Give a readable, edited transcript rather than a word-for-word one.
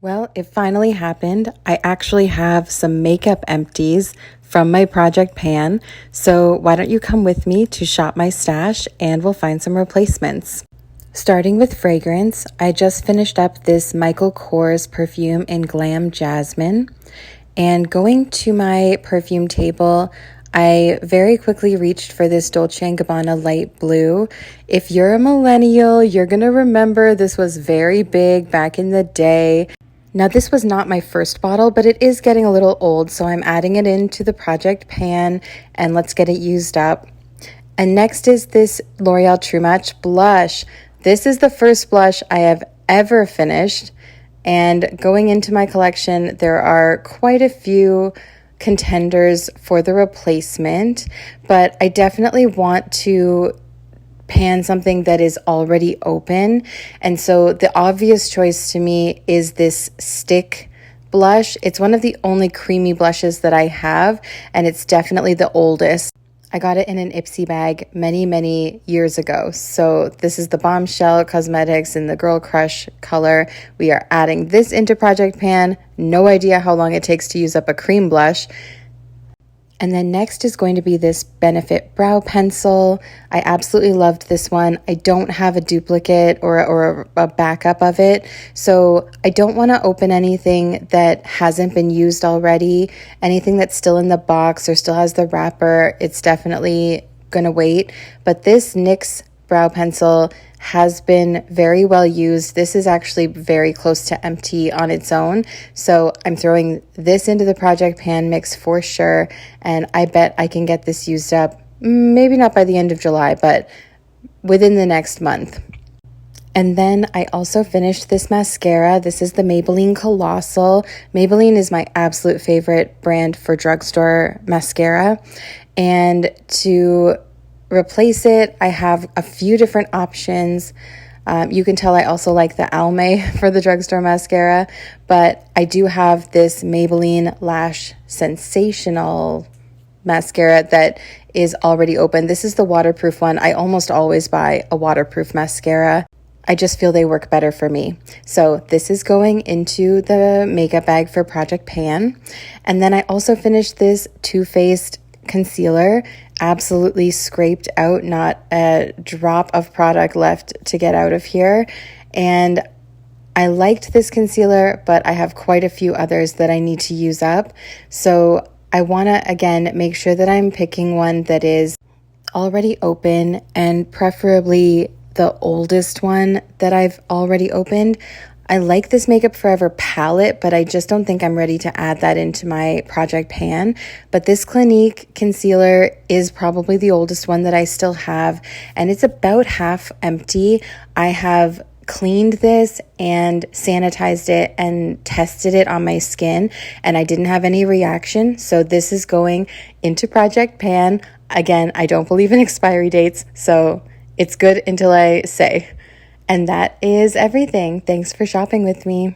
Well, it finally happened. I actually have some makeup empties from my project pan. So why don't you come with me to shop my stash and we'll find some replacements. Starting with fragrance, I just finished up this Michael Kors perfume in Glam Jasmine. And going to my perfume table, I very quickly reached for this Dolce & Gabbana light blue. If you're a millennial, you're gonna remember this was very big back in the day. Now, this was not my first bottle, but it is getting a little old, so I'm adding it into the project pan, and let's get it used up. And next is this L'Oreal True Match blush. This is the first blush I have ever finished, and going into my collection, there are quite a few contenders for the replacement, but I definitely want to pan something that is already open. And so the obvious choice to me is this stick blush. It's one of the only creamy blushes that I have, and it's definitely the oldest. I got it in an Ipsy bag many years ago. So this is the Bombshell Cosmetics in the Girl Crush color. We are adding this into Project Pan. No idea how long it takes to use up a cream blush. And then next is going to be this Benefit Brow Pencil. I absolutely loved this one. I don't have a duplicate or a backup of it, so I don't want to open anything that hasn't been used already. Anything that's still in the box or still has the wrapper, it's definitely going to wait. But this NYX brow pencil has been very well used. This is actually very close to empty on its own. So I'm throwing this into the project pan mix for sure. And I bet I can get this used up, maybe not by the end of July, but within the next month. And then I also finished this mascara. This is the Maybelline Colossal. Maybelline is my absolute favorite brand for drugstore mascara. And to replace it, I have a few different options. You can tell I also like the Almay for the drugstore mascara, but I do have this Maybelline Lash Sensational mascara that is already open. This is the waterproof one. I almost always buy a waterproof mascara. I just feel they work better for me. So this is going into the makeup bag for Project Pan. And then I also finished this Too Faced concealer. Absolutely scraped out, not a drop of product left to get out of here. And I liked this concealer, but I have quite a few others that I need to use up. So I want to, again, make sure that I'm picking one that is already open, and preferably the oldest one that I've already opened. I like this Makeup Forever palette, but I just don't think I'm ready to add that into my project pan. But this Clinique concealer is probably the oldest one that I still have, and it's about half empty. I have cleaned this and sanitized it and tested it on my skin, and I didn't have any reaction. So this is going into Project Pan. Again, I don't believe in expiry dates, so it's good until I say. And that is everything. Thanks for shopping with me.